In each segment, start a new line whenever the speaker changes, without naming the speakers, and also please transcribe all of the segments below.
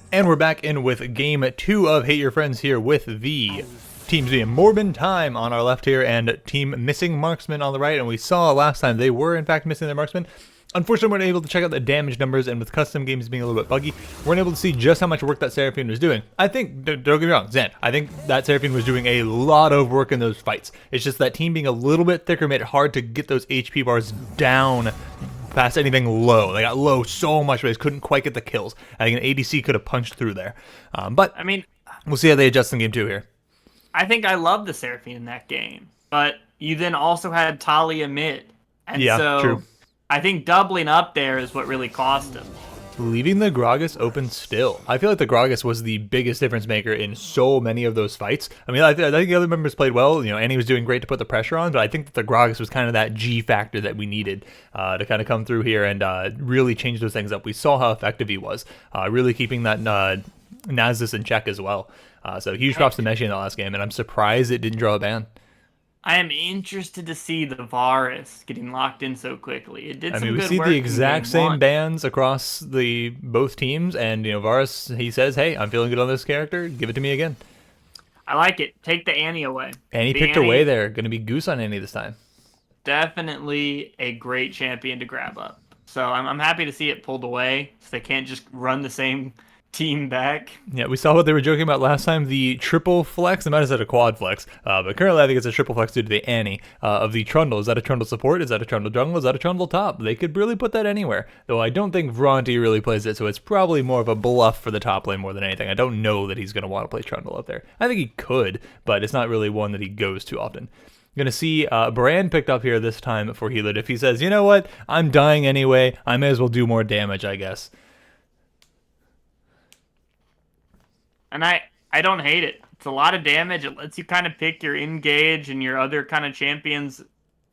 And we're back in with game 2 of Hate Your Friends here with the teams being Morbin Time on our left here and team missing Marksman on the right. And we saw last time they were in fact missing their Marksman. Unfortunately, we weren't able to check out the damage numbers, and with custom games being a little bit buggy, we weren't able to see just how much work that Seraphine was doing. I think, don't get me wrong, Zen, I think that Seraphine was doing a lot of work in those fights. It's just that team being a little bit thicker made it hard to get those HP bars down past anything low. They got low so much, but they couldn't quite get the kills. I think an ADC could have punched through there. But
I mean,
we'll see how they adjust in game 2 here.
I think I love the Seraphine in that game, but you then also had Talia mid, and
Yeah,
so
true.
I think doubling up there is what really cost him.
Leaving the Gragas open still. I feel like the Gragas was the biggest difference maker in so many of those fights. I mean, I think the other members played well. You know, Annie was doing great to put the pressure on, but I think that the Gragas was kind of that G factor that we needed to kind of come through here and really change those things up. We saw how effective he was, really keeping that Nasus in check as well. So huge props to Messi in the last game, and I'm surprised it didn't draw a ban.
I am interested to see the Varus getting locked in so quickly. It did some good work.
We see the exact same bans across the both teams, and you know, Varus, he says, "Hey, I'm feeling good on this character. Give it to me again."
I like it. Take the Annie away.
Annie picked away there. Going to be Goose on Annie this time.
Definitely a great champion to grab up. So I'm happy to see it pulled away, so they can't just run the same team back.
Yeah, we saw what they were joking about last time, the triple flex. They might have said a quad flex, but currently I think it's a triple flex due to the Annie of the Trundle. Is that a Trundle support? Is that a Trundle jungle? Is that a Trundle top? They could really put that anywhere, though I don't think Vronti really plays it, so it's probably more of a bluff for the top lane more than anything. I don't know that he's going to want to play Trundle up there. I think he could, but it's not really one that he goes too often. Going to see Brand picked up here this time for Healer. If he says, you know what, I'm dying anyway, I may as well do more damage, I guess.
And I don't hate it. It's a lot of damage. It lets you kind of pick your engage and your other kind of champions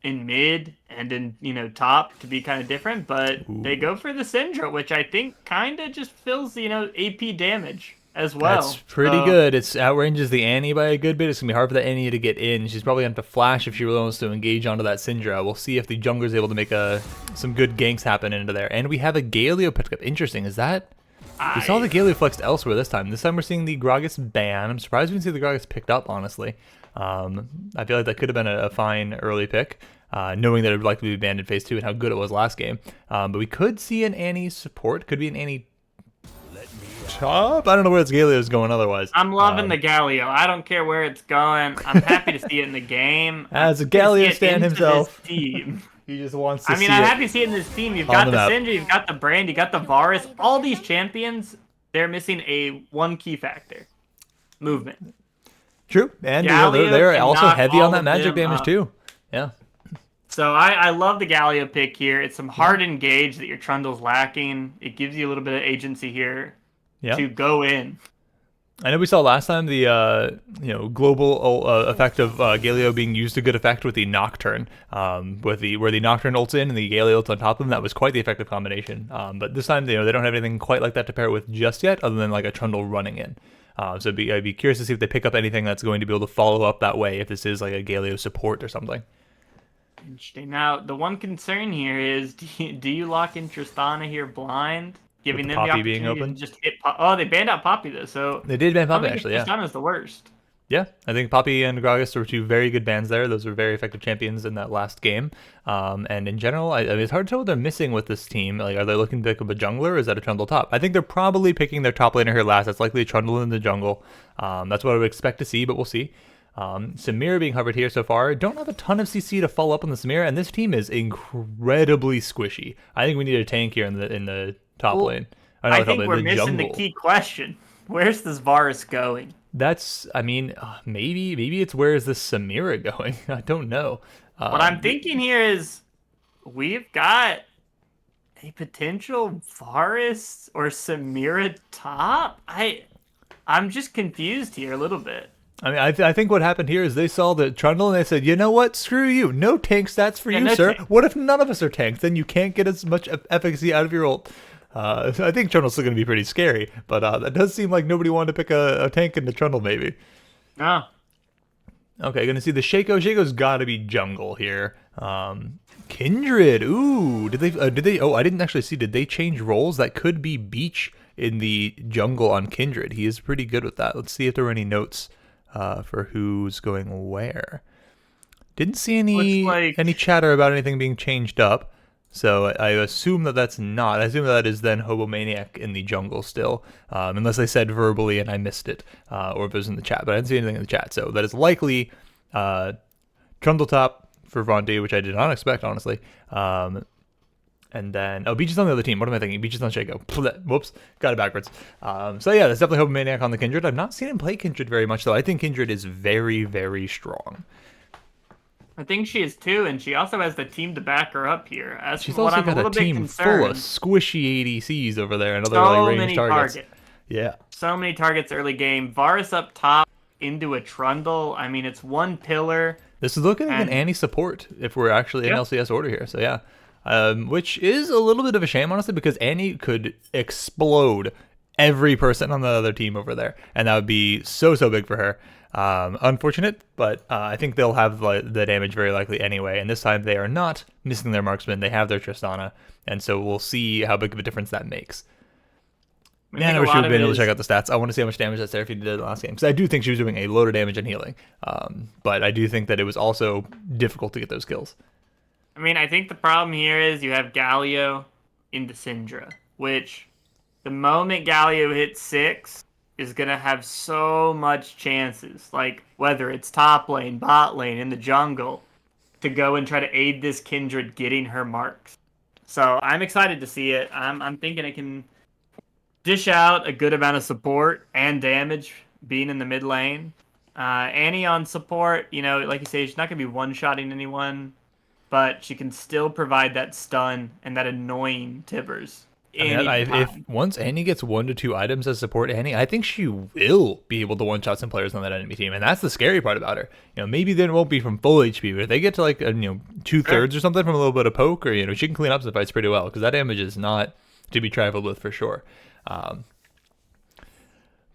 in mid and in, you know, top to be kind of different. But They go for the Syndra, which I think kind of just fills, you know, AP damage as well.
That's pretty good. It's outranges the Annie by a good bit. It's going to be hard for the Annie to get in. She's probably going to have to flash if she really wants to engage onto that Syndra. We'll see if the jungler's able to make some good ganks happen into there. And we have a Galio picked up. Interesting. Is that... We saw the Galio flexed elsewhere this time. This time we're seeing the Gragas ban. I'm surprised we didn't see the Gragas picked up, honestly. I feel like that could have been a fine early pick, knowing that it would likely be banned in Phase 2 and how good it was last game. But we could see an Annie support. Could be an Annie top? I don't know where its Galio is going otherwise.
I'm loving the Galio. I don't care where it's going. I'm happy to see it in the game.
As a Galio stan himself.
Team.
He just wants to see it.
I mean, I'm happy to see it in this team. You've got the Syndra, you've got the Brand, you got the Varus. All these champions, they're missing one key factor. Movement.
True. And you know, they're also heavy on that magic damage too. Yeah.
So I love the Galio pick here. It's some hard engage that your Trundle's lacking. It gives you a little bit of agency here to go in.
I know we saw last time the global effect of Galio being used to good effect with the Nocturne, where the Nocturne ults in and the Galio ults on top of them. That was quite the effective combination. But this time, they don't have anything quite like that to pair it with just yet, other than like a Trundle running in. So I'd be curious to see if they pick up anything that's going to be able to follow up that way, if this is like a Galio support or something.
Interesting. Now, the one concern here is, do you lock in Tristana here blind? Giving them the opportunity being open. To just hit Oh, they banned out Poppy, though, so...
They did ban Poppy, actually, yeah.
Tristana's the worst.
Yeah, I think Poppy and Gragas were two very good bans there. Those were very effective champions in that last game. And in general, I mean, it's hard to tell what they're missing with this team. Like, are they looking to pick up a jungler, or is that a Trundle top? I think they're probably picking their top laner here last. That's likely a Trundle in the jungle. That's what I would expect to see, but we'll see. Samira being hovered here so far. Don't have a ton of CC to follow up on the Samira, and this team is incredibly squishy. I think we need a tank here in the top lane.
I think we're missing the key question. Where's this Varus going?
That's, I mean, maybe it's where is this Samira going? I don't know.
What I'm thinking here is we've got a potential Varus or Samira top. I'm just confused here a little bit.
I mean, I think what happened here is they saw the Trundle and they said, you know what, screw you. No tank stats for you, sir. What if none of us are tanks? Then you can't get as much efficacy out of your ult. I think Trundle's still going to be pretty scary, but that does seem like nobody wanted to pick a tank in the Trundle, maybe.
No.
Okay, going to see the Shaco. Shaco's got to be jungle here. Kindred. Ooh, did they? Oh, I didn't actually see. Did they change roles? That could be Beach in the jungle on Kindred. He is pretty good with that. Let's see if there were any notes for who's going where. Didn't see any chatter about anything being changed up. So I assume that that's not. I assume that is then Hobomaniac in the jungle still, unless they said verbally and I missed it, or if it was in the chat. But I didn't see anything in the chat. So that is likely Trundletop for Vontae, which I did not expect, honestly. And then, Beach is on the other team. What am I thinking? Beach is on Shaco. Whoops, got it backwards. So yeah, that's definitely Hobomaniac on the Kindred. I've not seen him play Kindred very much, though. I think Kindred is very, very strong.
I think she is too, and she also has the team to back her up here.
She's also got a team full of squishy ADCs over there and other like ranged targets. Yeah.
So many targets early game. Varus up top into a Trundle. I mean, it's one pillar.
This is looking like an Annie support if we're actually in LCS order here. So yeah, which is a little bit of a shame, honestly, because Annie could explode every person on the other team over there, and that would be so big for her. Unfortunate, but I think they'll have the damage very likely anyway, and this time they are not missing their Marksman. They have their Tristana, and so we'll see how big of a difference that makes. Man, I wish you had been able to check out the stats. I want to see how much damage that Seraphine did in the last game, because I do think she was doing a load of damage and healing, but I do think that it was also difficult to get those kills.
I mean, I think the problem here is you have Galio into Syndra, which the moment Galio hits 6, is going to have so much chances, like whether it's top lane, bot lane, in the jungle, to go and try to aid this Kindred getting her marks. So I'm excited to see it. I'm thinking it can dish out a good amount of support and damage being in the mid lane. Annie on support, you know, like you say, she's not going to be one-shotting anyone, but she can still provide that stun and that annoying Tibbers.
If once Annie gets 1 to 2 items as support Annie, I think she will be able to one-shot some players on that enemy team, and that's the scary part about her. You know, maybe then it won't be from full HP, but if they get to like 2/3 or something from a little bit of poke, or she can clean up the fights pretty well, because that damage is not to be trifled with for sure.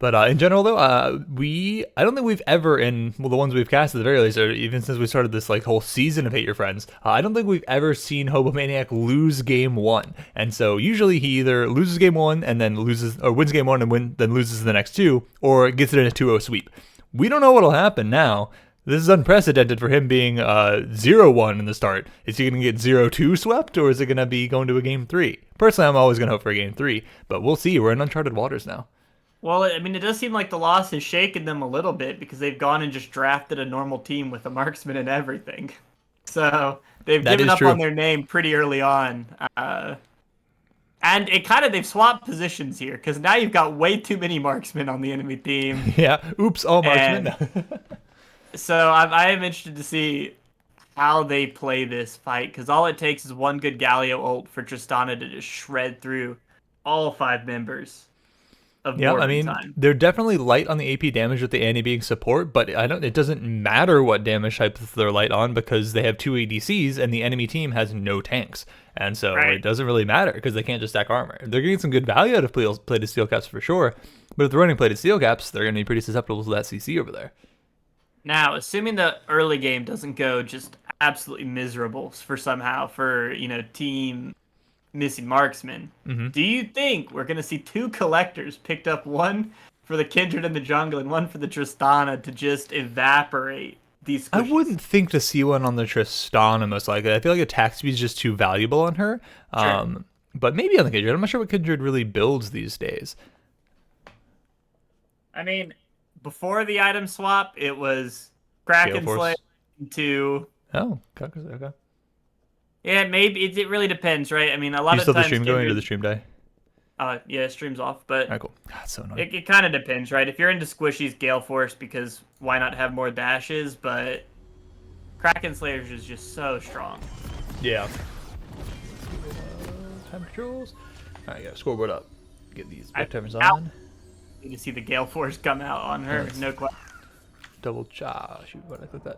But in general, though, I don't think we've ever, the ones we've cast at the very least, or even since we started this like whole season of Hate Your Friends, I don't think we've ever seen Hobomaniac lose game 1. And so usually he either loses game 1 and then wins game 1 and then loses the next 2, or gets it in a 2-0 sweep. We don't know what'll happen now. This is unprecedented for him being 0-1 in the start. Is he going to get 0-2 swept, or is it going to be going to a game 3? Personally, I'm always going to hope for a game 3, but we'll see. We're in uncharted waters now.
Well, I mean, it does seem like the loss has shaken them a little bit, because they've gone and just drafted a normal team with a Marksman and everything. So they've given up on their name pretty early on. And they've swapped positions here, because now you've got way too many Marksmen on the enemy team.
Yeah, oops, all Marksmen.
So I am interested to see how they play this fight, because all it takes is one good Galio ult for Tristana to just shred through all 5 members. Yeah, I mean,
they're definitely light on the AP damage with the Annie being support, but it doesn't matter what damage types they're light on, because they have 2 ADCs and the enemy team has no tanks. And so it doesn't really matter, because they can't just stack armor. They're getting some good value out of plated steel caps for sure, but if they're running plated steel caps, they're going to be pretty susceptible to that CC over there.
Now, assuming the early game doesn't go just absolutely miserable for team missing Marksman, do you think we're going to see 2 collectors picked up, one for the Kindred in the jungle and one for the Tristana, to just evaporate these squishes?
I wouldn't think to see one on the Tristana, most likely. I feel like attack speed is just too valuable on her. Sure. But maybe on the Kindred. I'm not sure what Kindred really builds these days.
I mean, before the item swap, it was Kraken Slayer to...
Oh, okay.
Yeah, maybe it really depends, right? I mean, a lot of times...
You still the stream going, or the stream die?
Yeah, stream's off, but...
Alright, cool. God, so annoying.
It kind of depends, right? If you're into squishies, Gale Force, because why not have more dashes? But Kraken Slayer is just so strong.
Yeah. Time controls. Alright, got a scoreboard up. Get these back timers on.
You can see the Gale Force come out on her, no question.
Double check. Shoot, why did I click that?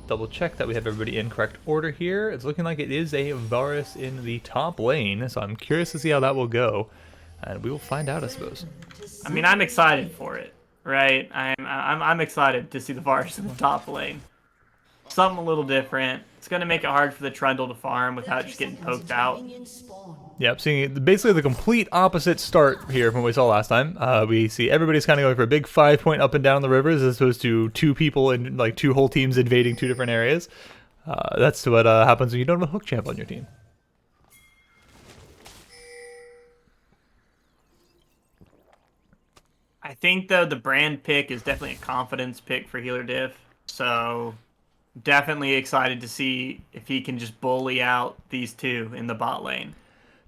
Double check that we have everybody in correct order here. It's looking like it is a Varus in the top lane, so I'm curious to see how that will go, and we will find out, I suppose.
I mean, I'm excited for it, right? I'm excited to see the Varus in the top lane. something a little different. It's going to make it hard for the Trundle to farm without just getting poked out.
Yep, seeing basically the complete opposite start here from what we saw last time. We see everybody's kind of going for a big 5-point up and down the rivers as opposed to 2 people and like 2 whole teams invading 2 different areas. That's what happens when you don't have a hook champ on your team.
I think, though, the brand pick is definitely a confidence pick for Healer Diff. So definitely excited to see if he can just bully out these 2 in the bot lane.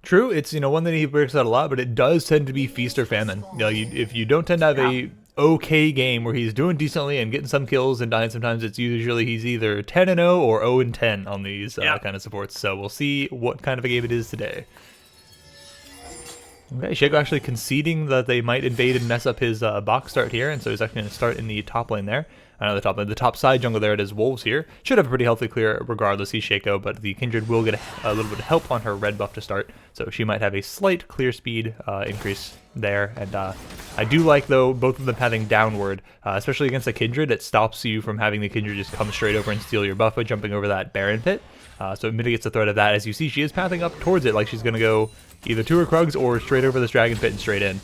True, it's one that he breaks out a lot, but it does tend to be feast or famine. If you don't tend to have a okay game where he's doing decently and getting some kills and dying sometimes, it's usually he's either 10-0 or 0-10 on these kind of supports. So we'll see what kind of a game it is today. Okay, Shaco actually conceding that they might invade and mess up his box start here, and so he's actually going to start in the top lane there. I know the top side jungle there, it is Wolves here. Should have a pretty healthy clear regardless, he's Shaco, but the Kindred will get a little bit of help on her red buff to start, so she might have a slight clear speed increase there. And I do like, though, both of them having downward, especially against a Kindred. It stops you from having the Kindred just come straight over and steal your buff by jumping over that Baron pit. So it mitigates the threat of that. As you see, she is pathing up towards it like she's going to go either to her Krugs or straight over this Dragon pit and straight in.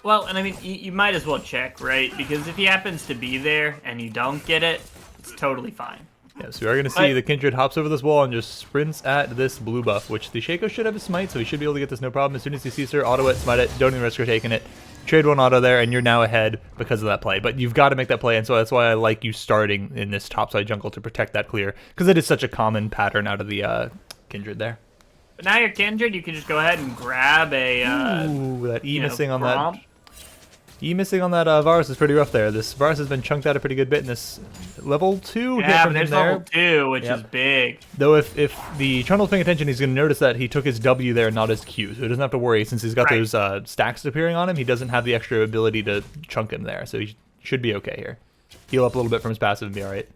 Well, and I mean, you might as well check, right? Because if he happens to be there and you don't get it, it's totally fine.
Yeah, so we are going to see the Kindred hops over this wall and just sprints at this blue buff, which the Shaco should have a smite, so he should be able to get this no problem. As soon as he sees her, auto it, smite it, don't even risk her taking it. Trade 1 auto there, and you're now ahead because of that play. But you've got to make that play, and so that's why I like you starting in this topside jungle to protect that clear, because it is such a common pattern out of the Kindred there.
But now your Kindred, you can just go ahead and grab a...
Ooh, that E missing on that... E missing on that Varus is pretty rough there. This Varus has been chunked out a pretty good bit in this level 2 hit from
but there's
him there.
level 2, which is big.
Though if the Trundle's paying attention, he's going to notice that he took his W there, not his Q. So he doesn't have to worry. Since he's got those stacks appearing on him, he doesn't have the extra ability to chunk him there. So he should be okay here. Heal up a little bit from his passive and be alright.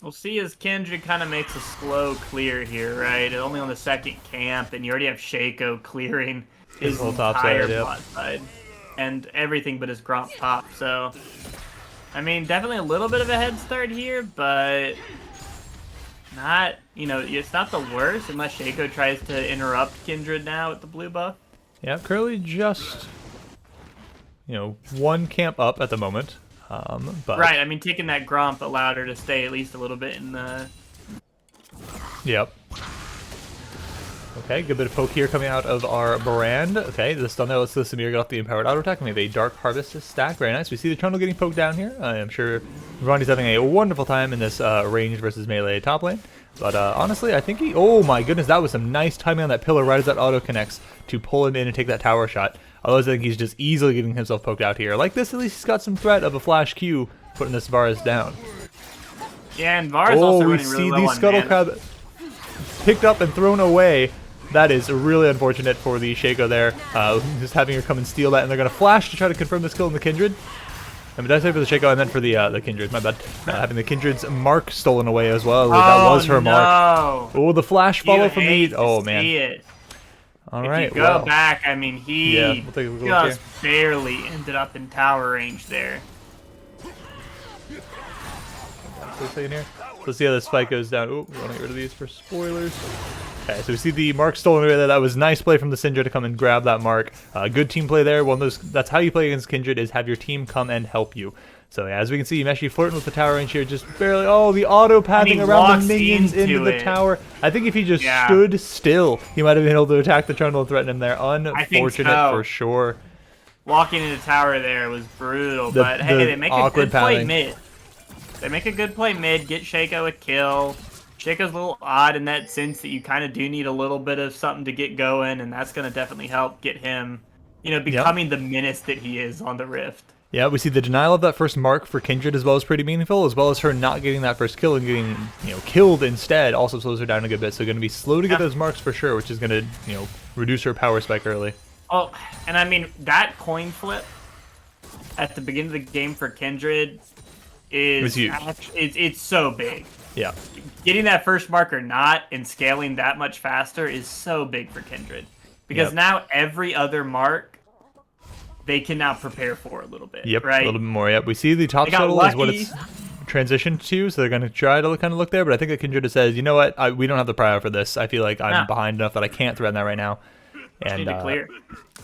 We'll see as Kindred kind of makes a slow clear here, right? Only on the second camp, and you already have Shaco clearing his
whole top
entire
side,
bot side. And everything but his Gromp top, so... I mean, definitely a little bit of a head start here, but... not, it's not the worst, unless Shaco tries to interrupt Kindred now with the blue buff.
Yeah, Curly just, 1 camp up at the moment. But
right, I mean, taking that Gromp allowed her to stay at least a little bit in the...
Yep. Okay, good bit of poke here coming out of our brand. Okay, the stun there lets the Samir get off the empowered auto attack. We have a Dark Harvest stack. Very nice. We see the Trundle getting poked down here. I am sure Ronnie's having a wonderful time in this ranged versus melee top lane. But honestly, I think he... Oh my goodness, that was some nice timing on that pillar right as that auto connects to pull him in and take that tower shot. Otherwise, I think he's just easily getting himself poked out here. Like this, at least he's got some threat of a flash Q putting this Varus down.
Yeah, and Varus also running really low on
the Scuttle Crab picked up and thrown away. That is really unfortunate for the Shaco there. Just having her come and steal that, and they're going to flash to try to confirm this kill in the Kindred. I mean, did I say for the Shaco? I meant for the Kindred. My bad. Having the Kindred's mark stolen away as well. That was her mark. Oh, the flash follow from the... Oh, man.
It.
All right.
If you go back, I mean, he
we'll take a look
just barely ended up in tower range there.
Wait a second here. Let's see how this fight goes down. Oh, we want to get rid of these for spoilers. Okay, so we see the mark stolen away there. That was nice play from the Syndra to come and grab that mark. Good team play there. One of those. That's how you play against Kindred, is have your team come and help you. So yeah, as we can see, Meshi flirting with the tower range here, just barely. Oh, the auto pathing around the minions into the tower. I think if he just stood still, he might have been able to attack the Trundle and threaten him there. Unfortunate for sure.
Walking into tower there was brutal, but hey, they make a good play mid. They make a good play mid, get Shaco a kill. Shaco's a little odd in that sense that you kind of do need a little bit of something to get going, and that's going to definitely help get him, becoming the menace that he is on the Rift.
Yeah, we see the denial of that first mark for Kindred as well as pretty meaningful, as well as her not getting that first kill and getting, killed instead also slows her down a good bit. So going to be slow to get those marks for sure, which is going to, reduce her power spike early.
Oh, and I mean, that coin flip at the beginning of the game for Kindred is huge. It's so big.
Yeah.
Getting that first mark or not and scaling that much faster is so big for Kindred. Because now every other mark they can now prepare for a little bit.
Yep,
right?
a little bit more. Yep, we see the top
They got
shuttle is what
lucky.
it's transitioned to, so they're going to try to kind of look there. But I think that Kindred says, you know what, we don't have the prio for this. I feel like I'm behind enough that I can't threaten that right now. And
Need to clear.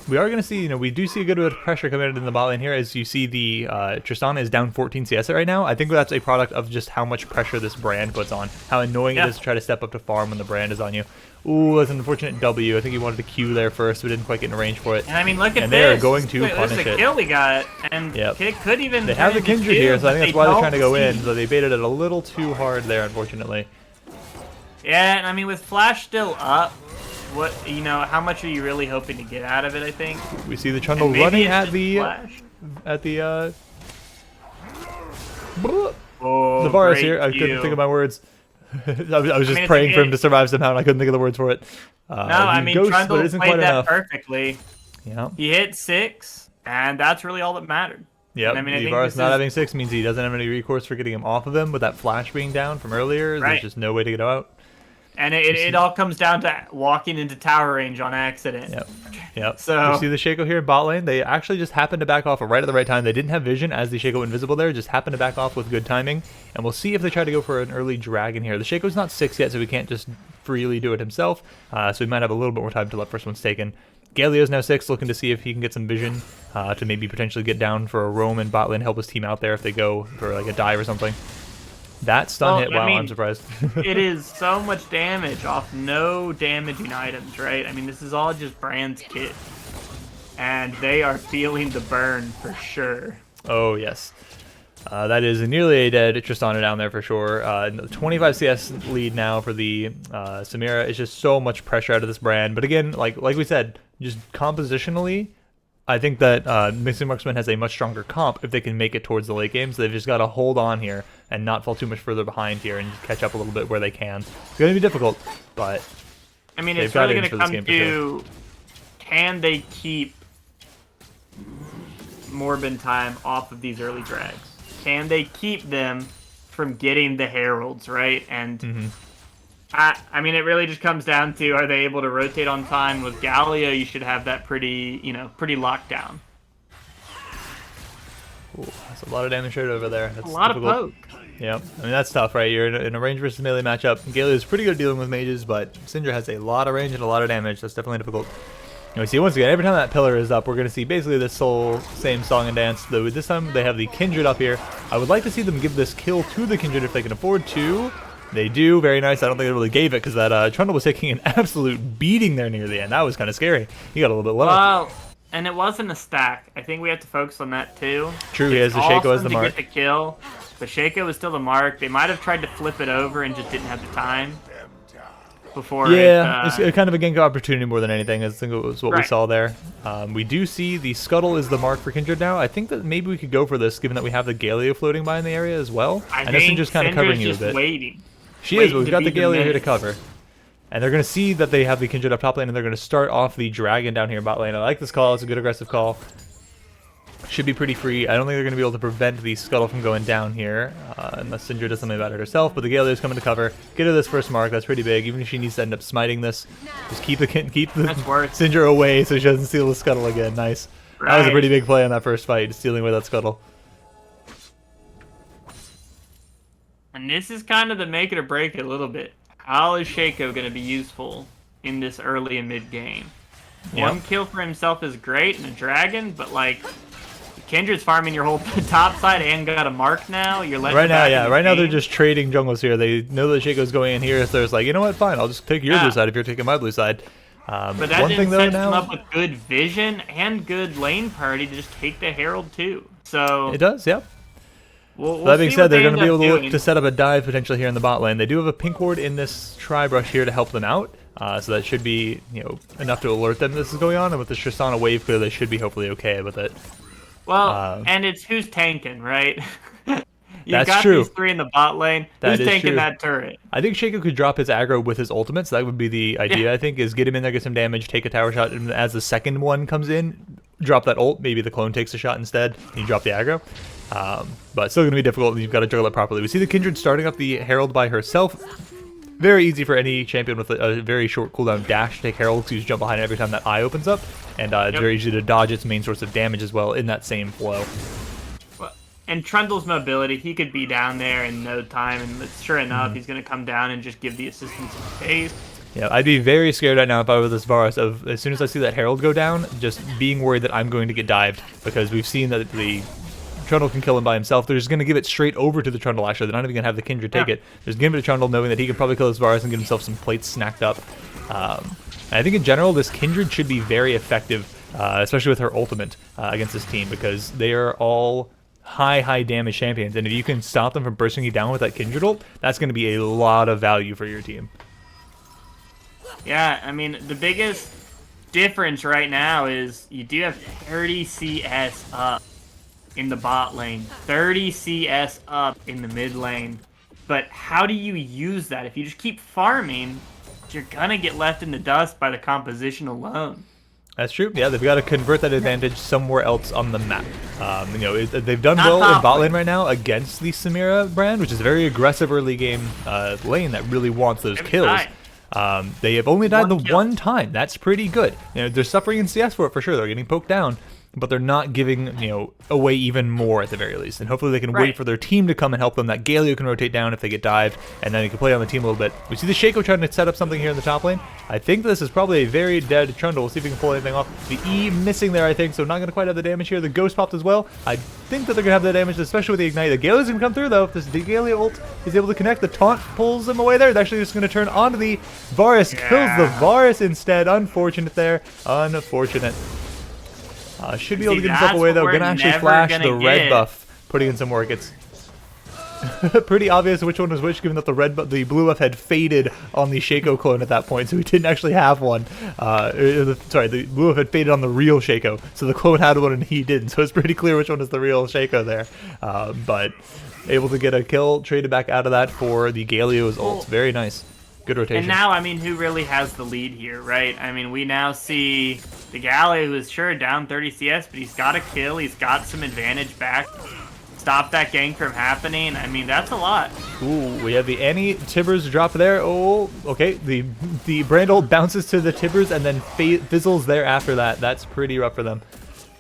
we are going to see, you know, we do see a good bit of pressure coming in the bot lane here. As you see, the Tristana is down 14 CS right now. I think that's a product of just how much pressure this brand puts on. How annoying it is to try to step up to farm when the brand is on you. Ooh, that's an unfortunate W. I think he wanted to Q there first, but didn't quite get in range for it.
And I mean, look at
and
this.
they are going to
Wait,
punish
this is a
it.
kill we got, and it could even.
They have the
turn into
Kindred here,
two,
so I think
but
that's why they're trying to go
don't
in.
see-
So they baited it a little too hard there, unfortunately.
Yeah, and I mean, with Flash still up, what how much are you really hoping to get out of it? I think.
We see the
And
Trundle
maybe
running
it's
at
just
the
Flash. Oh,
the Varus
great
here. I
Q.
couldn't think of my words. I was just
it's
praying for him
good.
to survive somehow, and I couldn't think of the words for it.
No, I mean, Trundle
isn't
played
quite
that
enough.
perfectly.
Yeah.
He hit 6, and that's really all that mattered.
Yep.
And I mean, I think
Varus
this
not
is-
having 6 means he doesn't have any recourse for getting him off of him. With that flash being down from earlier,
Right.
there's just no way to get out.
And it all comes down to walking into tower range on accident.
Yep. Yep.
So-
you see the Shaco here in bot lane. They actually just happened to back off right at the right time. They didn't have vision as the Shaco went invisible there. Just happened to back off with good timing. And we'll see if they try to go for an early dragon here. The Shaco's not 6 yet, so we can't just freely do it himself. So we might have a little bit more time till that first one's taken. Galio's now 6, looking to see if he can get some vision to maybe potentially get down for a roam in bot lane, help his team out there if they go for like a dive or something. That stun hit,
I
wow,
mean,
I'm surprised.
It is so much damage off no damaging items, right? I mean, this is all just Brand's kit. And they are feeling the burn for sure.
Oh, yes. That is nearly a dead Tristana down there for sure. 25 CS lead now for the Samira. It's just so much pressure out of this brand. But again, like we said, just compositionally, I think that Mixing Marksman has a much stronger comp if they can make it towards the late game. So they've just got to hold on here and not fall too much further behind here and just catch up a little bit where they can. It's going to be difficult, but
I mean,
they've
it's
got
really
it
going to
in for this
come
game for
to can they keep Morbin time off of these early drags? Can they keep them from getting the heralds, right? And I mean, it really just comes down to, are they able to rotate on time? With Galio, you should have that pretty locked down.
Ooh, that's a lot of damage right over there. That's
A lot
difficult.
of poke.
Yeah, I mean, that's tough, right? You're in a range versus melee matchup. Galio is pretty good at dealing with mages, but Syndra has a lot of range and a lot of damage. That's definitely difficult. And we see, once again, every time that pillar is up, we're going to see basically this whole same song and dance. Though this time they have the Kindred up here. I would like to see them give this kill to the Kindred if they can afford to. They do. Very nice. I don't think they really gave it because that Trundle was taking an absolute beating there near the end. That was kind of scary. He got a little bit low.
Well, and it wasn't a stack. I think we have to focus on that too.
True, he has the Shaco as the
to
mark.
get the kill, but Shaco was still the mark. They might have tried to flip it over and just didn't have the time before.
Yeah, it's kind of a gank opportunity more than anything. I think it was what we
Right.
saw there. We do see the Scuttle is the mark for Kindred now. I think that maybe we could go for this, given that we have the Galio floating by in the area as well.
I
know
think
Syndra's kind of covering
Syndra's
you a
just
bit.
waiting.
She is, but
waiting
we've
to
got the
be the
Galio here to
menace.
cover. And they're going to see that they have the Kindred up top lane, and they're going to start off the Dragon down here bot lane. I like this call. It's a good aggressive call. Should be pretty free. I don't think they're going to be able to prevent the Scuttle from going down here, unless Syndra does something about it herself. But the Galio is coming to cover. Get her this first mark. That's pretty big. Even if she needs to end up smiting this, just keep the
That's worth.
Syndra away so she doesn't steal the Scuttle again. Nice. That was a
Right.
pretty big play on that first fight, stealing away that Scuttle.
And this is kind of the make it or break it a little bit. How is Shaco going to be useful in this early and mid game?
Yep.
One kill for himself is great and a dragon, but like Kindred's farming your whole top side and got a mark now. You're letting
Right now,
back in
yeah.
the
Right now they're
game.
just trading jungles here. They know that Shaco's going in here, so it's like, you know what? Fine, I'll just take your blue side if you're taking my blue side.
But that
one
just
thing though
sets them
now,
up with good vision and good lane party to just take the Herald too. So
it does, yep.
we'll
That being
see
said,
what
they're
they
going to be
end
able
up
to look
doing.
to set up a dive potentially here in the bot lane. They do have a pink ward in this tri-brush here to help them out, so that should be enough to alert them this is going on. And with the Tristana wave clear, they should be hopefully okay with it.
Well, and it's who's tanking, right? You've
That's
got
true.
these three in the bot lane.
That
Who's
is
tanking
true.
that turret?
I think Shaco could drop his aggro with his ultimate, so that would be the idea, I think, is get him in there, get some damage, take a tower shot, and as the second one comes in, drop that ult. Maybe the clone takes a shot instead, and you drop the aggro. But still going to be difficult, and you've got to juggle it properly. We see the Kindred starting up the Herald by herself. Very easy for any champion with a very short cooldown dash to take Herald, because you jump behind it every time that eye opens up. and it's very easy to dodge its main source of damage as well in that same flow.
And Trundle's mobility, he could be down there in no time, and sure enough, he's going to come down and just give the assistance in space.
Yeah, I'd be very scared right now if I were this Varus of, as soon as I see that Herald go down, just being worried that I'm going to get dived, because we've seen that the Trundle can kill him by himself. They're just going to give it straight over to the Trundle, actually. They're not even going to have the Kindred take it. They're just giving it to Trundle, knowing that he can probably kill this Varus and get himself some plates snacked up. And I think in general, this Kindred should be very effective, especially with her ultimate against this team, because they are all high damage champions, and if you can stop them from bursting you down with that Kindred ult, that's going to be a lot of value for your team.
Yeah, I mean, the biggest difference right now is you do have 30 CS up in the bot lane, 30 CS up in the mid lane, but how do you use that? If you just keep farming, you're going to get left in the dust by the composition alone.
That's true. Yeah, they've got to convert that advantage somewhere else on the map. You know, they've done well in bot lane right now against the Samira brand, which is a very aggressive early game lane that really wants those kills. They have only died one time. That's pretty good. You know, they're suffering in CS for it for sure. They're getting poked down, but they're not giving, you know, away even more at the very least. And hopefully they can wait for their team to come and help them. That Galio can rotate down if they get dived, and then he can play on the team a little bit. We see the Shaco trying to set up something here in the top lane. I think this is probably a very dead Trundle. We'll see if he can pull anything off. The E missing there, I think, so not going to quite have the damage here. The Ghost popped as well. I think that they're going to have the damage, especially with the Ignite. The Galio's going to come through, though. If this Galio ult is able to connect, the taunt pulls them away there. It's actually just going to turn onto the Varus. Kills the Varus instead. Unfortunate there. Unfortunate. Should be able to get himself away, though. Gonna actually flash the red buff, putting in some work. It's pretty obvious which one was which, given that the blue buff had faded on the Shaco clone at that point, so he didn't actually have one. Sorry, the blue buff had faded on the real Shaco, so the clone had one and he didn't, so it's pretty clear which one is the real Shaco there. But able to get a kill, traded back out of that for the Galio's ult. Very nice. Good rotation.
And now, I mean, who really has the lead here, right? I mean, we now see the Galio, who is sure down 30 CS, but he's got a kill. He's got some advantage back. Stop that gank from happening. I mean, that's a lot. Ooh,
we have the Annie Tibbers drop there. Oh, okay. The brand ult bounces to the Tibbers and then fizzles there after that. That's pretty rough for them.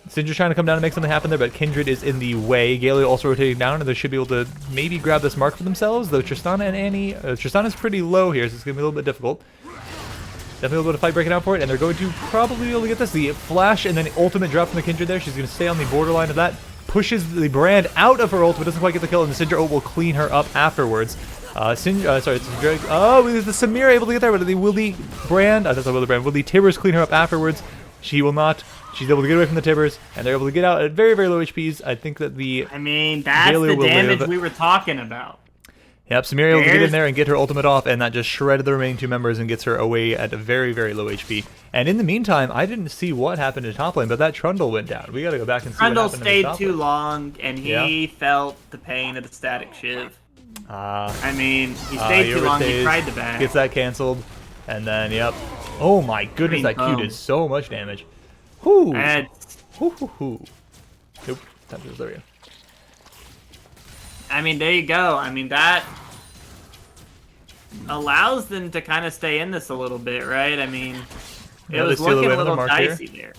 Syndra's trying to come down and make something happen there, but Kindred is in the way. Galio also rotating down, and they should be able to maybe grab this mark for themselves, though Tristana and Annie... Tristana's pretty low here, so it's going to be a little bit difficult. Definitely a little bit of fight breaking out for it, and they're going to probably be able to get this. The flash and then the ultimate drop from the Kindred there. She's going to stay on the borderline of that. Pushes the brand out of her ult, but doesn't quite get the kill, and the Syndra ult will clean her up afterwards. Sorry, it's Syndra. Oh, is the Samira able to get there, but will the brand... that's not will the brand. Will the Tibbers clean her up afterwards? She will not. She's able to get away from the Tibbers, and they're able to get out at very low HPs. I think that the...
I mean, that's the damage we were talking about.
Yep, Samira able to get in there and get her ultimate off, and that just shredded the remaining two members and gets her away at a very low HP. And in the meantime, I didn't see what happened in top lane, but that Trundle went down. We gotta go back and see what happened.
Trundle stayed too long, and he felt the pain of the static shiv. I mean, he stayed too long, he tried to back.
Gets that canceled, and then, yep. Oh my goodness, that Q did so much damage. Whoo! Nope, time to there we go.
I mean, there you go. I mean, that allows them to kind of stay in this a little bit, right? I mean, it was looking a little dicey there.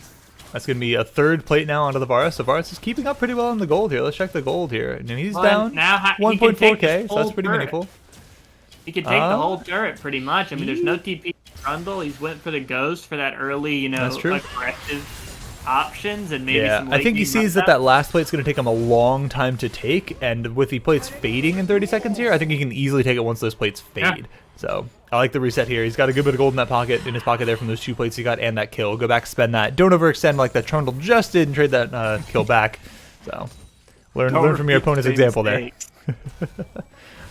That's going to be a third plate now onto the Varus. So Varus is keeping up pretty well in the gold here. Let's check the gold here. And he's down
now
1.4k, so that's pretty meaningful.
He can take the whole turret pretty much. I mean, there's no TP Trundle. He's went for the Ghost for that early, you know, aggressive options, and maybe some
I think he sees that last plate's going to take him a long time to take, and with the plates fading in 30 seconds here, I think he can easily take it once those plates fade. So I like the reset here. He's got a good bit of gold in his pocket there from those two plates he got and that kill. Go back, spend that. Don't overextend like that Trundle just did and trade that kill back. So learn from your opponent's example there.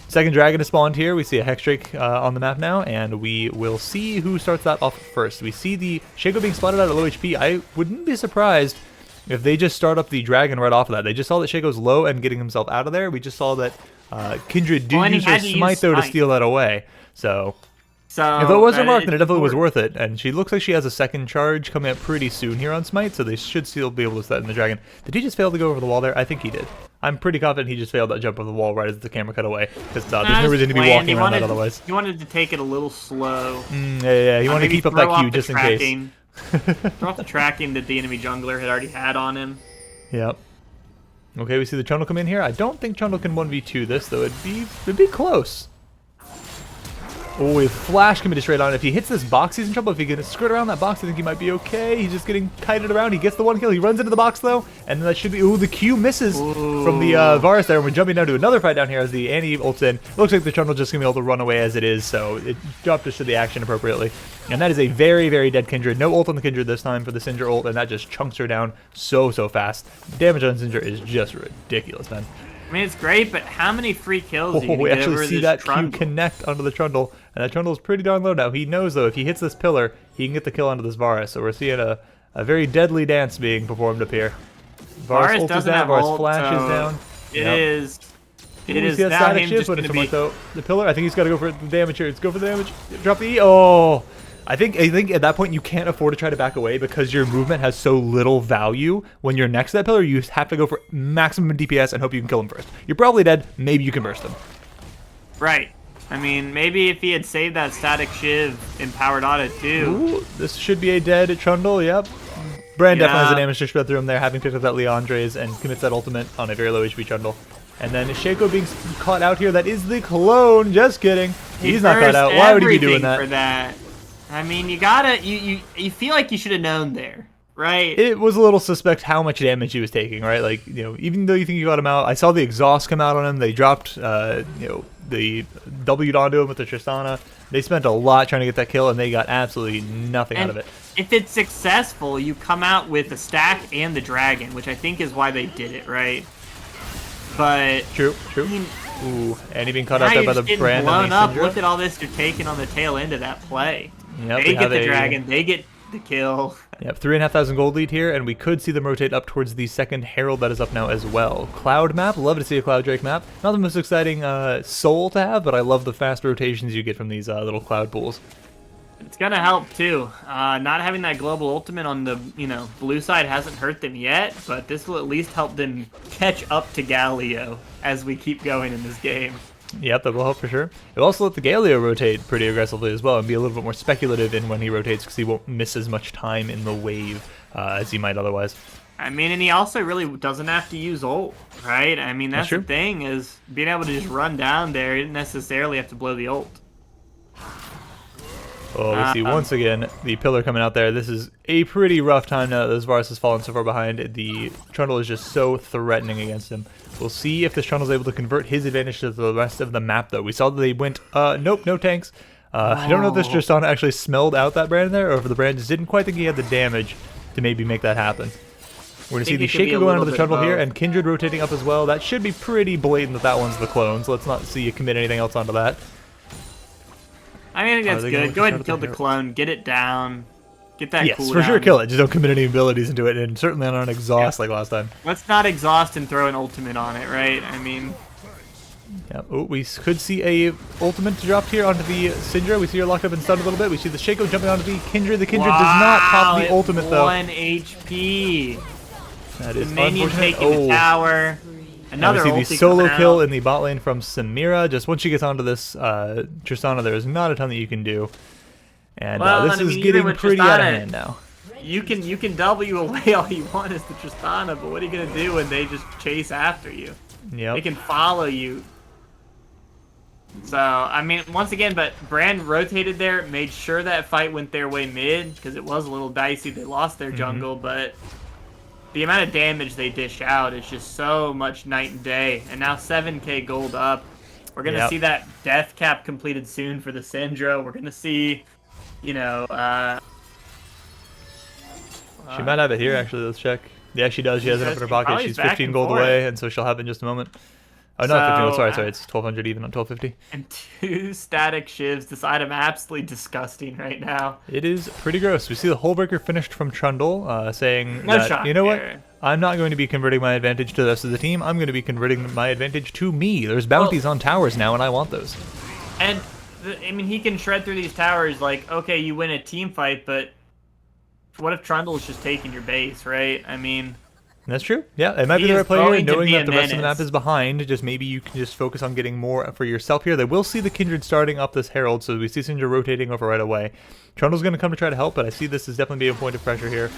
Second dragon is spawned here. We see a Hex Drake on the map now, and we will see who starts that off first. We see the Shaco being spotted out at low HP. I wouldn't be surprised if they just start up the dragon right off of that. They just saw that Shaco's low and getting himself out of there. We just saw that Kindred did use her smite, though, to steal that away. So if it was her mark, then it definitely was worth it. And she looks like she has a second charge coming up pretty soon here on Smite, so they should still be able to set in the dragon. Did he just fail to go over the wall there? I think he did. I'm pretty confident he just failed that jump over the wall right as the camera cut away, because there's no reason to be walking around that otherwise.
He wanted to take it a little slow.
Yeah, he wanted to keep up that Q just in case.
Throw off the tracking that the enemy jungler had already had on him.
Yep. Okay, we see the Trundle come in here. I don't think Trundle can 1v2 this, though. It'd be close. Oh, his flash can be straight on. If he hits this box, he's in trouble. If he can skirt around that box, I think he might be okay. He's just getting kited around. He gets the 1 kill. He runs into the box, though. And then that should be... Ooh, the Q misses from the Varus there. And we're jumping down to another fight down here as the Annie ults in. It looks like the Trundle just going to be able to run away as it is, so it dropped us to the action appropriately. And that is a very, very dead Kindred. No ult on the Kindred this time for the Syndra ult, and that just chunks her down so fast. Damage on Syndra is just ridiculous, man.
I mean, it's great, but how many free kills do you
we
get
actually
over
see
this
that
Trundle?
Q connect onto the Trundle, and that Trundle is pretty darn low now. He knows, though, if he hits this pillar, he can get the kill onto this Varus, so we're seeing a very deadly dance being performed up here.
Varus
ult is
doesn't
down,
have
Varus
ult,
flashes
so
down.
It is
that
now
static
him
shift,
just
but
going
it's
to
from
be...
like the pillar. I think he's got to go for the damage here. Let's go for the damage. Drop the E. Oh! I think at that point you can't afford to try to back away because your movement has so little value. When you're next to that pillar, you have to go for maximum DPS and hope you can kill him first. You're probably dead. Maybe you can burst him.
Right. I mean, maybe if he had saved that static shiv in powered audit too.
Ooh, this should be a dead Trundle. Yep. Brand definitely has a damage to spread through him there, having picked up that Leandre's and commits that ultimate on a very low HP Trundle. And then Shaco being caught out here. That is the clone. Just kidding. He's not caught out. Why would he be doing that?
For that? I mean, you gotta, you feel like you should have known there, right?
It was a little suspect how much damage he was taking, right? Like, even though you think you got him out, I saw the exhaust come out on him. They dropped, the W'd onto him with the Tristana. They spent a lot trying to get that kill, and they got absolutely nothing out of it.
If it's successful, you come out with the stack and the dragon, which I think is why they did it, right? But
true.
I mean,
ooh, and he being caught out there by the brand.
Blown up. Look at all this you're taking on the tail end of that play.
Yep,
they get the dragon. They get the kill.
Yep, 3,500 gold lead here, and we could see them rotate up towards the second Herald that is up now as well. Cloud map, love to see a Cloud Drake map. Not the most exciting soul to have, but I love the fast rotations you get from these little cloud pools.
It's gonna help too. Not having that global ultimate on the blue side hasn't hurt them yet, but this will at least help them catch up to Galio as we keep going in this game.
Yep, that will help for sure. It will also let the Galio rotate pretty aggressively as well and be a little bit more speculative in when he rotates because he won't miss as much time in the wave as he might otherwise.
I mean, and he also really doesn't have to use ult, right? I mean, that's the thing, is being able to just run down there. He didn't necessarily have to blow the ult.
Oh, we see once again the pillar coming out there. This is a pretty rough time now that this Varus has fallen so far behind. The Trundle is just so threatening against him. We'll see if this Trundle is able to convert his advantage to the rest of the map, though. We saw that they went, nope, no tanks. I don't know if this Tristana actually smelled out that brand there, or if the brand just didn't quite think he had the damage to maybe make that happen. We're going to see the Shaco going onto the Trundle here, and Kindred rotating up as well. That should be pretty blatant that that one's the clone, so let's not see you commit anything else onto that.
I think that's good. Go ahead and kill the clone. Get it down. Get that cooldown.
Yes, for sure kill it. Just don't commit any abilities into it, and certainly not an exhaust like last time.
Let's not exhaust and throw an ultimate on it, right? I mean...
Yeah. Oh, we could see a ultimate dropped here onto the Syndra. We see her locked up and stunned a little bit. We see the Shaco jumping onto the Kindred. The Kindred does not pop the ultimate, though.
1 HP.
That is
the minion
unfortunate.
Taking the tower. Another
we see the solo kill in the bot lane from Samira. Just once she gets onto this Tristana, there is not a ton that you can do. And this is getting pretty out of hand now.
You can W away all you want as the Tristana, but what are you going to do when they just chase after you?
Yep.
They can follow you. So, I mean, once again, but Brand rotated there, made sure that fight went their way mid, because it was a little dicey. They lost their jungle, but the amount of damage they dish out is just so much night and day. And now 7k gold up. We're going to see that death cap completed soon for the Syndra. We're going to see, you know...
she might have it here, actually. Let's check. Yeah, she does. She has it up in her pocket. She's 15 gold away, and so she'll have it in just a moment. Oh, no, 15 gold. Sorry, it's 1,200 even on 1,250.
And 2 static shivs. This item absolutely disgusting right now.
It is pretty gross. We see the Hullbreaker finished from Trundle, saying that, you know what? I'm not going to be converting my advantage to the rest of the team. I'm going to be converting my advantage to me. There's bounties on towers now, and I want those.
And, I mean, he can shred through these towers like, okay, you win a team fight, but what if Trundle's just taking your base, right? I mean...
That's true. Yeah, it might be
He
the
is
right play here,
going to
knowing
be
that
a
the rest of the map
menace.
is behind. Just maybe you can just focus on getting more for yourself here. They will see the Kindred starting up this Herald, so we see Syndra rotating over right away. Trundle's going to come to try to help, but I see this is definitely being a point of pressure here.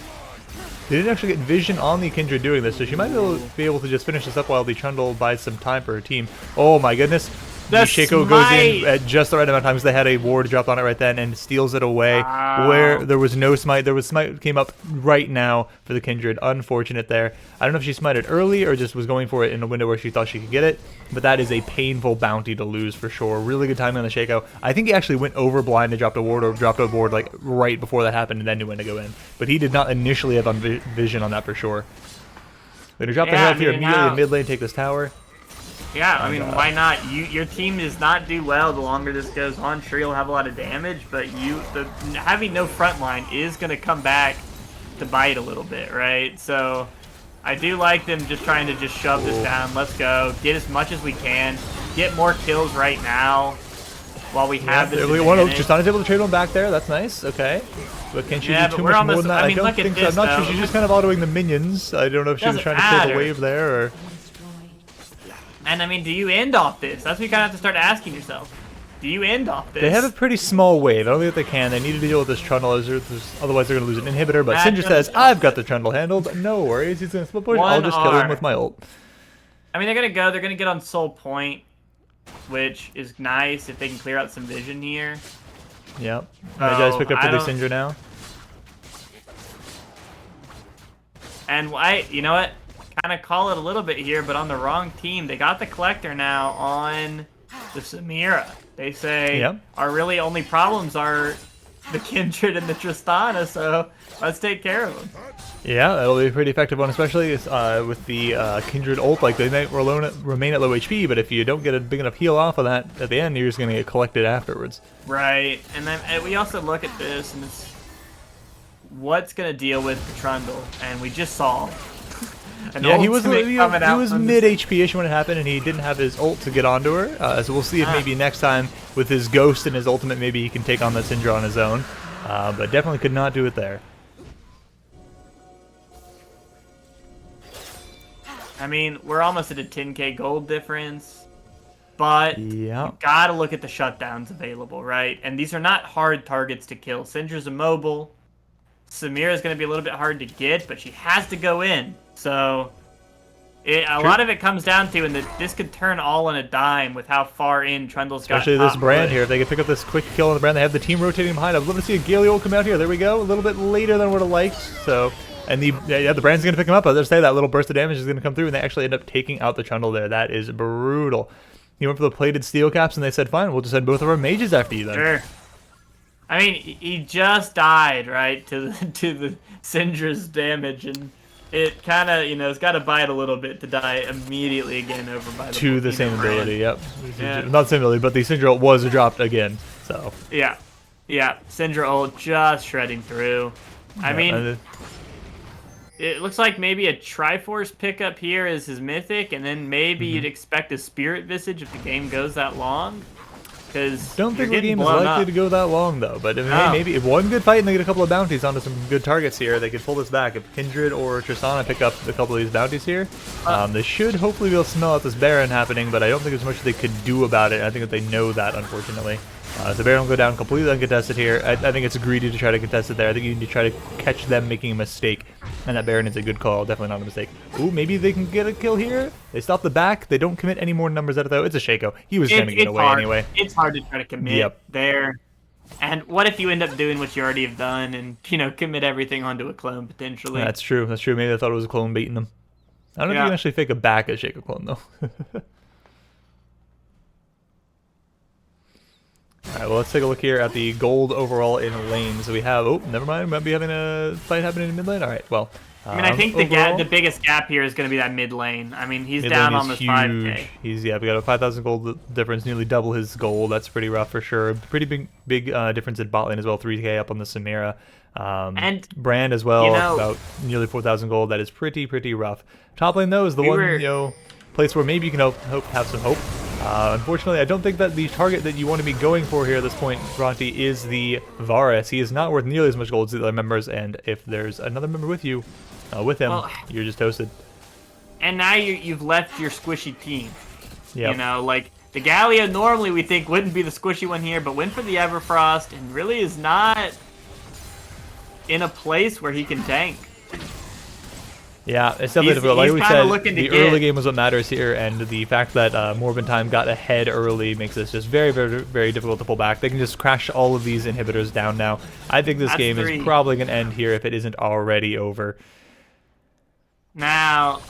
They didn't actually get vision on the Kindred doing this, so she might be able to just finish this up while the Trundle buys some time for her team. Oh my goodness. The Shaco goes in at just the right amount of time because they had a ward drop on it right then and steals it away.
Wow.
Where there was no smite. There was smite came up right now for the Kindred. Unfortunate there. I don't know if she smited early or just was going for it in a window where she thought she could get it. But that is a painful bounty to lose for sure. Really good timing on the Shaco. I think he actually went over blind and dropped a ward or dropped a ward like right before that happened and then knew when to go in. But he did not initially have vision on that for sure. They're going to drop the Herald here immediately in mid lane, take this tower.
Yeah, I mean, why not? Your team does not do well the longer this goes on. Sure, you'll have a lot of damage, but having no front line is going to come back to bite a little bit, right? So I do like them just trying to just shove this down. Let's go. Get as much as we can. Get more kills right now while we have this advantage.
Tristana's able to trade one back there. That's nice. Okay. But can she do too much more than that?
I mean,
don't think so. I'm not sure. She's just kind of autoing the minions. I don't know if she was trying to kill the wave there or...
And I mean, do you end off this? That's what you kind of have to start asking yourself. Do you end off this?
They have a pretty small wave. I don't think that they can. They need to deal with this Trundle, otherwise they're going to lose an inhibitor. But Syndra says, I've got the Trundle handled. No worries. He's going to split push. I'll just kill him with my ult.
I mean, they're going to go. They're going to get on Soul Point, which is nice if they can clear out some vision here.
Yep. Magi's picked up for the Syndra now.
And you know what? Kind of call it a little bit here, but on the wrong team. They got the Collector now on the Samira. They say our really only problems are the Kindred and the Tristana, so let's take care of them.
Yeah, that'll be a pretty effective one, especially with the Kindred ult. Like, they might remain at low HP, but if you don't get a big enough heal off of that at the end, you're just going to get collected afterwards.
Right, and then we also look at this, and it's what's going to deal with the Trundle, and we just saw...
Yeah, he was mid HP-ish when it happened, and he didn't have his ult to get onto her. So we'll see if maybe next time with his Ghost and his ultimate, maybe he can take on the Syndra on his own. But definitely could not do it there.
I mean, we're almost at a 10k gold difference, but you gotta look at the shutdowns available, right? And these are not hard targets to kill. Syndra's immobile. Samira's going to be a little bit hard to get, but she has to go in. So a lot of it comes down to, and this could turn all on a dime with how far in Trundle's got.
Especially this Brand here. If they can pick up this quick kill on the Brand, they have the team rotating behind. I'd love to see a Galio come out here. There we go. A little bit later than I would have liked. So, and the Brand's going to pick him up. I'll just say that little burst of damage is going to come through, and they actually end up taking out the Trundle there. That is brutal. He went for the plated steel caps, and they said, fine, we'll just send both of our mages after you then.
Sure. I mean, he just died, right, to the Syndra's damage, and it kind of, it's got to bite a little bit to die immediately again over by the
same ability, yep. Not the same ability, but the Syndra ult was dropped again, so.
Yeah, Syndra ult just shredding through. I mean, it looks like maybe a Triforce pickup here is his mythic, and then maybe you'd expect a Spirit Visage if the game goes that long.
Don't think the game is likely to go that long, though. But I mean, hey, maybe if one good fight and they get a couple of bounties onto some good targets here, they could pull this back. If Kindred or Tristana pick up a couple of these bounties here, they should hopefully be able to smell out this Baron happening, but I don't think there's much they could do about it. I think that they know that, unfortunately. So Baron will go down completely uncontested here. I think it's greedy to try to contest it there. I think you need to try to catch them making a mistake. And that Baron is a good call. Definitely not a mistake. Ooh, maybe they can get a kill here. They stop the back. They don't commit any more numbers at it, though. It's a Shaco. He was going to get away anyway.
It's hard to try to commit there. And what if you end up doing what you already have done and, commit everything onto a clone, potentially?
That's true. That's true. Maybe they thought it was a clone beating them. I don't know if you can actually fake a back at Shaco clone, though. Alright, well, let's take a look here at the gold overall in lane. So we have, never mind, we might be having a fight happening in mid lane. Alright, well.
I mean, I think the biggest gap here is going to be that mid lane. I mean, he's down almost 5k.
We got a 5,000 gold difference, nearly double his gold. That's pretty rough for sure. Pretty big difference in bot lane as well, 3k up on the Samira. And Brand as well, about nearly 4,000 gold. That is pretty rough. Top lane, though, is the one, place where maybe you can have some hope. Unfortunately, I don't think that the target that you want to be going for here at this point, Bronte, is the Varus. He is not worth nearly as much gold as the other members, and if there's another member with you, With him,
Well,
you're just toasted.
and now you've left your squishy team.
Yep.
You know, like the Gallia normally we think wouldn't be the squishy one here, but went for the Everfrost and really is not in a place where he can tank.
Yeah, it's definitely difficult. Like we said, the early game was what matters here, and the fact that Morbin time got ahead early makes this just very, very, very difficult to pull back. They can just crash all of these inhibitors down now. I think this game is probably going to end here if it isn't already over.
Now,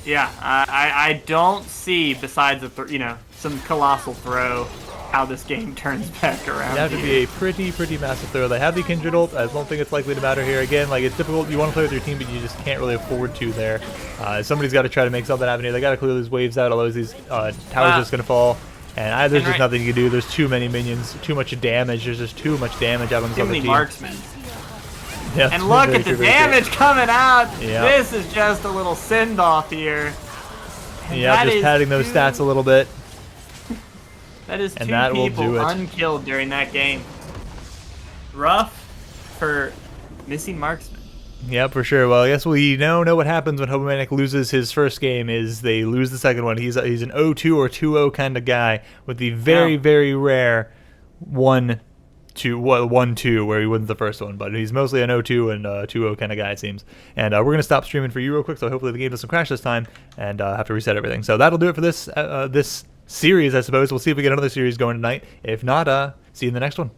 yeah, I don't see, besides some colossal throw, how this game turns back around.
It have to be a pretty massive throw. They have the Kindred ult. I don't think it's likely to matter here. Again, like, it's difficult. You want to play with your team, but you just can't really afford to there. Somebody's got to try to make something happen here. They got to clear these waves out, otherwise these towers are just going to fall. And there's just nothing you can do. There's too many minions, too much damage. There's just too much damage out on this other team.
Marksman.
Yeah,
and look at the damage coming out.
Yeah.
This is just a little send-off here.
Yeah, just padding those stats a little bit.
That is two people unkilled during that game. Rough for missing Marksman.
Yeah, for sure. Well, I guess we know what happens when Hobomanic loses his first game is they lose the second one. He's an 0-2 or 2-0 kind of guy with the very rare 1-2 where he wins the first one. But he's mostly an 0-2 and 2-0 kind of guy, it seems. And we're going to stop streaming for you real quick, so hopefully the game doesn't crash this time and have to reset everything. So that'll do it for this series, I suppose. We'll see if we get another series going tonight. If not, see you in the next one.